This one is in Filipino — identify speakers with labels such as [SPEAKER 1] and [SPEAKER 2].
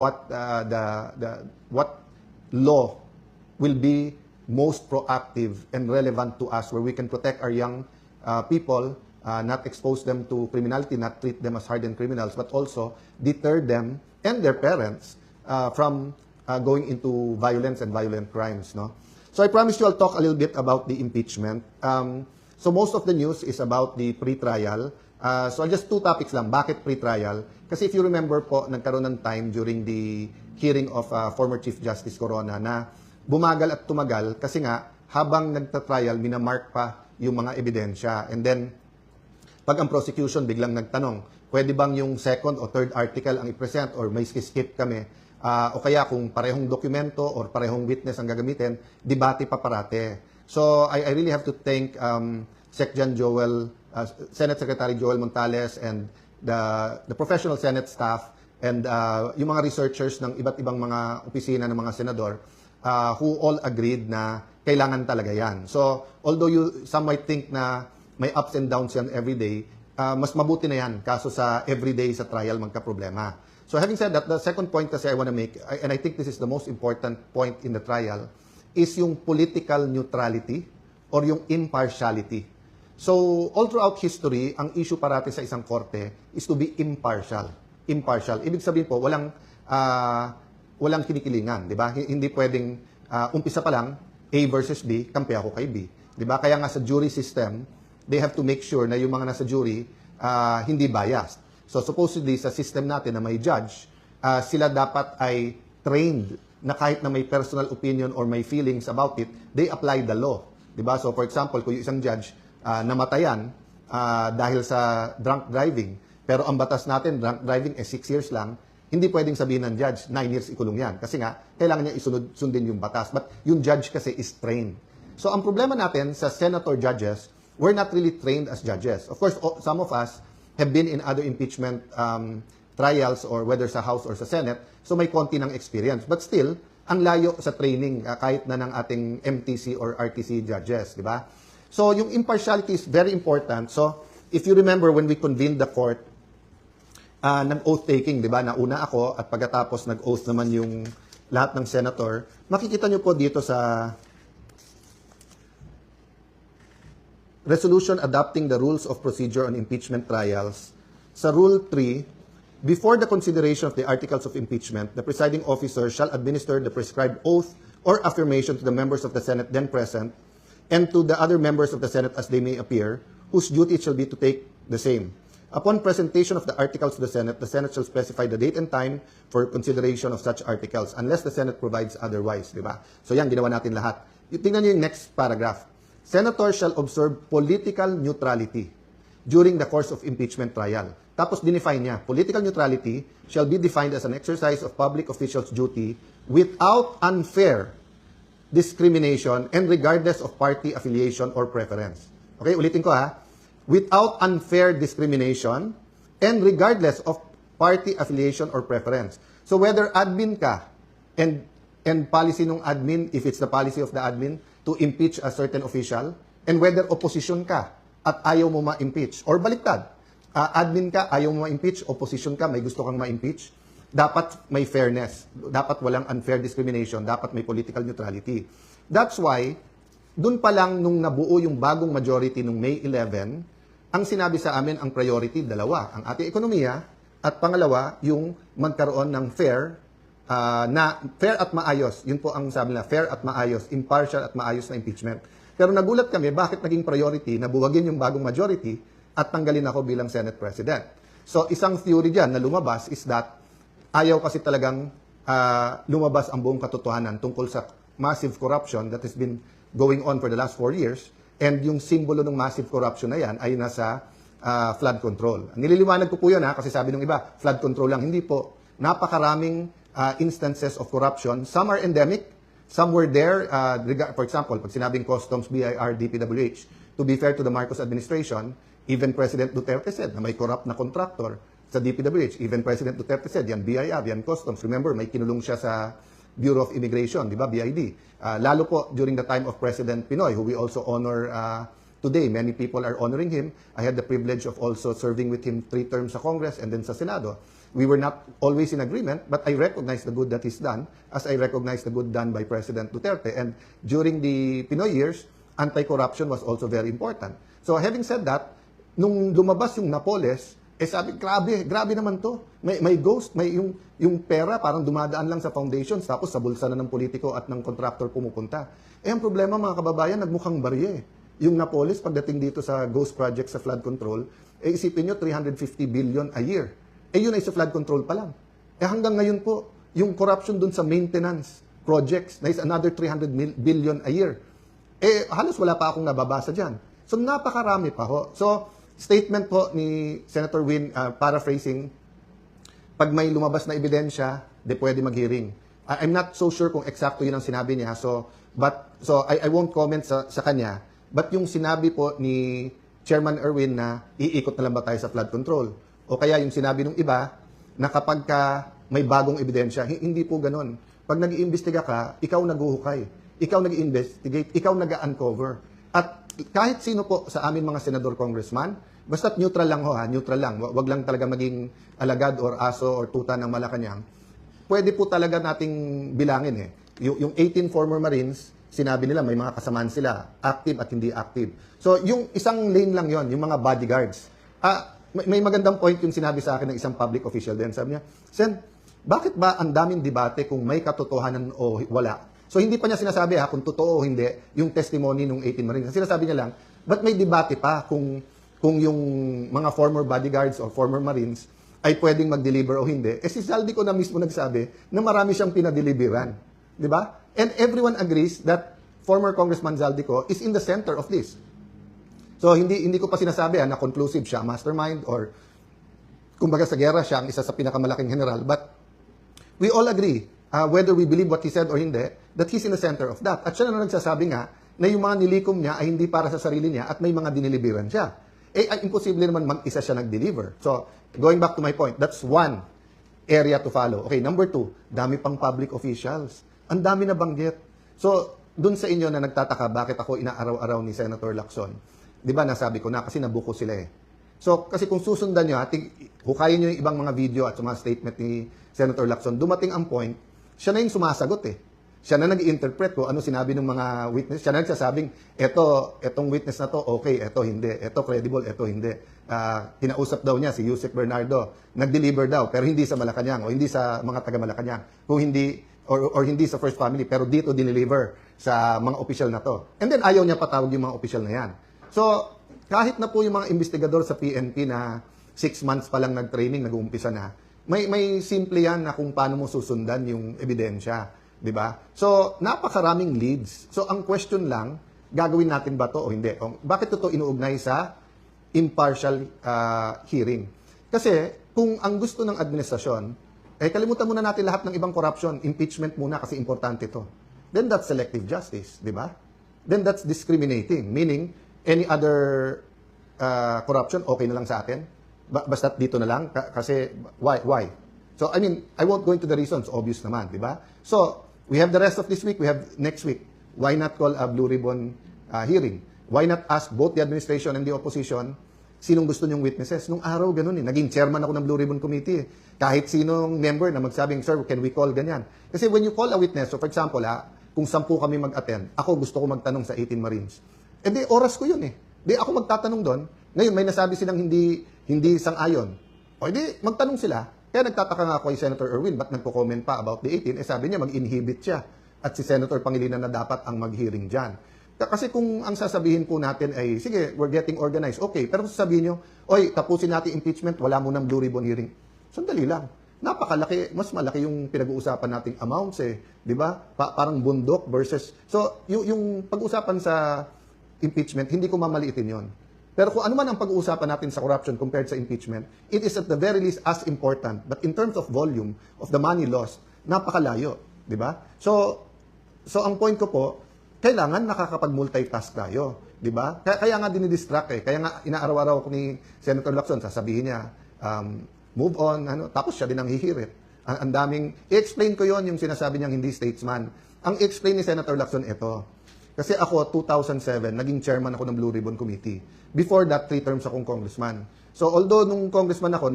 [SPEAKER 1] what law will be most proactive and relevant to us, where we can protect our young people, not expose them to criminality, not treat them as hardened criminals, but also deter them and their parents from going into violence and violent crimes. No? So I promise you I'll talk a little bit about the impeachment. So most of the news is about the pre-trial. So just two topics lang. Bakit pre-trial? Kasi if you remember po, nagkaroon ng time during the hearing of former Chief Justice Corona na bumagal at tumagal kasi nga habang nagta-trial, minamark pa yung mga ebidensya. And then, pag ang prosecution biglang nagtanong, pwede bang yung second o third article ang i-present or may skip kami? O kaya kung parehong dokumento or parehong witness ang gagamitin, debate pa parate. So I really have to thank Sec. Joel, Senate Secretary Joel Montales and the professional Senate staff and yung mga researchers ng iba't ibang mga opisina ng mga senador who all agreed na kailangan talaga yan. So although some might think na may ups and downs yan everyday, mas mabuti na yan kaso sa everyday sa trial magka-problema. So having said that, the second point kasi I want to make, and I think this is the most important point in the trial, is yung political neutrality or yung impartiality. So all throughout history, ang issue parati sa isang korte is to be impartial. Impartial. Ibig sabihin po, walang kinikilingan, di ba? Hindi pwedeng umpisa pa lang A versus B, kampi ako kay B. Di ba? Kaya nga sa jury system, they have to make sure na yung mga nasa jury hindi biased. So supposedly sa system natin na may judge, sila dapat ay trained na kahit na may personal opinion or may feelings about it, they apply the law. Diba? So for example, kung yung isang judge namatayan dahil sa drunk driving, pero ang batas natin, drunk driving 6 years lang, hindi pwedeng sabihin ng judge, 9 years ikulong yan. Kasi nga, kailangan niya sundin yung batas. But yung judge kasi is trained. So ang problema natin sa senator judges, we're not really trained as judges. Of course, some of us have been in other impeachment trials or whether sa House or sa Senate, so may konti ng experience. But still, ang layo sa training kahit na ng ating MTC or RTC judges, di ba? So, yung impartiality is very important. So, if you remember when we convened the court, nag-oath taking, di ba? Nauna ako at pagkatapos nag-oath naman yung lahat ng senator. Makikita nyo po dito sa Resolution adopting the rules of procedure on impeachment trials. Sa Rule 3, before the consideration of the articles of impeachment, the presiding officer shall administer the prescribed oath or affirmation to the members of the Senate then present and to the other members of the Senate as they may appear, whose duty it shall be to take the same. Upon presentation of the articles to the Senate shall specify the date and time for consideration of such articles unless the Senate provides otherwise, di ba? So yan, ginawa natin lahat. Tingnan niyo yung next paragraph. Senators shall observe political neutrality during the course of impeachment trial. Tapos dinefine niya, political neutrality shall be defined as an exercise of public officials' duty without unfair discrimination and regardless of party affiliation or preference. Okay, ulitin ko ha. Without unfair discrimination and regardless of party affiliation or preference. So whether admin ka and policy ng admin, if it's the policy of the admin, to impeach a certain official, and whether opposition ka at ayaw mo ma-impeach, or baliktad, admin ka, ayaw mo ma-impeach, opposition ka, may gusto kang ma-impeach, dapat may fairness, dapat walang unfair discrimination, dapat may political neutrality. That's why, dun pa lang nung nabuo yung bagong majority nung May 11, ang sinabi sa amin ang priority, dalawa, ang ating ekonomiya, at pangalawa, yung magkaroon ng fair at maayos. Yun po ang sabi nila, fair at maayos, impartial at maayos na impeachment. Pero nagulat kami, bakit naging priority na buwagin yung bagong majority at tanggalin ako bilang Senate President. So, isang theory dyan na lumabas is that ayaw kasi talagang lumabas ang buong katotohanan tungkol sa massive corruption that has been going on for the last 4 years. And yung simbolo ng massive corruption na yan ay nasa flood control. Nililiwanag ko po yun kasi sabi ng iba, flood control lang. Hindi po. Napakaraming instances of corruption. Some are endemic. Some were there. For example, pag sinabing Customs, BIR, DPWH, to be fair to the Marcos administration, even President Duterte said na may corrupt na contractor sa DPWH. Even President Duterte said, yan BIR, yan Customs. Remember, may kinulong siya sa Bureau of Immigration, di ba, BID. Lalo po during the time of President Pinoy, who we also honor today. Many people are honoring him. I had the privilege of also serving with him 3 terms sa Congress and then sa Senado. we were not always in agreement, but I recognize the good that he's done, as I recognize the good done by President Duterte. And during the Pinoy years, anti-corruption was also very important. So having said that, nung lumabas yung Napoles, sabi, grabe naman to. May ghost, may yung pera parang dumadaan lang sa foundations, tapos sa bulsa na ng politiko at ng contractor pumupunta. Ang problema mga kababayan, nagmukhang barye. Yung Napoles, pagdating dito sa ghost project sa flood control, isipin nyo, 350 billion a year. Yun ay sa flood control pa lang. Hanggang ngayon po, yung corruption dun sa maintenance projects na is another 300 billion a year. Halos wala pa akong nababasa dyan. So, napakarami pa ho. So, statement po ni Senator Win, paraphrasing, pag may lumabas na ebidensya, di pwede mag-hearing. I'm not so sure kung eksakto yun ang sinabi niya. So I won't comment sa kanya. But yung sinabi po ni Chairman Erwin na iikot na lang ba tayo sa flood control? O kaya yung sinabi ng iba na kapag ka may bagong ebidensya, hindi po ganun. Pag nag-iimbestiga ka, ikaw nag-uhukay. Ikaw nag-investigate. Ikaw nag-uncover. At kahit sino po sa amin mga senador, congressman, basta't neutral lang ho, neutral lang. Wag lang talaga maging alagad or aso or tuta ng Malacanang. Pwede po talaga nating bilangin Yung 18 former Marines, sinabi nila may mga kasamaan sila, active at hindi active. So yung isang lane lang yon, yung mga bodyguards. May magandang point yung sinabi sa akin ng isang public official din. Sabi niya, Sen, bakit ba ang daming debate kung may katotohanan o wala? So hindi pa niya sinasabi kung totoo o hindi yung testimony ng 18 Marines. Sinasabi niya lang, ba't may debate pa kung yung mga former bodyguards or former Marines ay pwedeng mag-deliver o hindi? Si Zaldico na mismo nagsabi na marami siyang pinadeliveran. Di ba? And everyone agrees that former Congressman Zaldico is in the center of this. So hindi ko pa sinasabi na conclusive siya, mastermind, or kumbaga sa gera siya ang isa sa pinakamalaking general. But we all agree, whether we believe what he said or hindi, that he's in the center of that. At siya na nagsasabi nga na yung mga nilikom niya ay hindi para sa sarili niya at may mga diniliberan siya. Imposible naman mag-isa siya nag-deliver. So, going back to my point, that's one area to follow. Okay, number 2, dami pang public officials. Ang dami na banggit. So, dun sa inyo na nagtataka bakit ako inaaraw-araw ni Senator Lacson, di ba nasabi ko na kasi nabuko sila So, kasi kung susundan nyo, hukayin nyo yung ibang mga video at mga statement ni Senator Lacson, dumating ang point, siya na yung sumasagot Siya na nag-interpret ko ano sinabi ng mga witness. Siya na nagsasabing, etong witness na to, okay, eto hindi. Eto credible, eto hindi. Kinausap daw niya si Yusek Bernardo. Nag-deliver daw, pero hindi sa Malacanang o hindi sa mga taga-Malacanang. Kung hindi, or hindi sa First Family, pero dito dineliver sa mga opisyal na to. And then ayaw niya patawag yung mga opisyal na yan. So, kahit na po yung mga investigador sa PNP na 6 months pa lang nag-training, nag-uumpisa na, may simple yan na kung paano mo susundan yung ebidensya. Diba? So, napakaraming leads. So, ang question lang, gagawin natin ba to o hindi? Bakit ito inuugnay sa impartial hearing? Kasi, kung ang gusto ng administrasyon, kalimutan muna natin lahat ng ibang corruption, impeachment muna kasi importante to. Then that's selective justice, di ba? Then that's discriminating, meaning, any other corruption, okay na lang sa atin? Basta't dito na lang? Kasi, why? So, I mean, I won't go into the reasons, obvious naman, di ba? So, we have the rest of this week, we have next week. Why not call a Blue Ribbon hearing? Why not ask both the administration and the opposition sinong gusto niyong witnesses? Nung araw, ganun Naging chairman ako ng Blue Ribbon Committee. Kahit sinong member na magsabing, sir, can we call ganyan? Kasi when you call a witness, so for example, kung 10 kami mag-attend, ako gusto ko magtanong sa 18 Marines. Di oras ko yun Di ako magtatanong doon. Ngayon, may nasabi silang hindi sang-ayon. O di, magtanong sila. Kaya nagtataka nga ako kay Senator Erwin, ba't nagko-comment pa about the 18? Sabi niya, mag-inhibit siya. At si Senator Pangilinan na dapat ang mag-hearing dyan. Kasi kung ang sasabihin po natin ay, sige, we're getting organized. Okay, pero sasabihin nyo, oy, tapusin natin impeachment, wala mo ng Blue Ribbon hearing. Sandali lang. Napakalaki, mas malaki yung pinag-uusapan nating amounts Di ba? Parang bundok versus... So, yung pag-uusapan sa impeachment, hindi ko mamaliitin yon. Pero kung ano man ang pag-uusapan natin sa corruption compared sa impeachment, it is at the very least as important. But in terms of volume of the money lost, napakalayo. Di ba? So ang point ko po, kailangan nakakapag-multitask tayo. Di ba? Kaya nga dinidistract Kaya nga inaaraw-araw ko ni Senator Lacson, sasabihin niya, move on, tapos siya din ang hihirit. Ang daming, i-explain ko yon yung sinasabi niyang hindi statesman. Ang i-explain ni Senator Lacson ito. Kasi ako, 2007, naging chairman ako ng Blue Ribbon Committee. Before that, 3 terms akong congressman. So although nung congressman ako,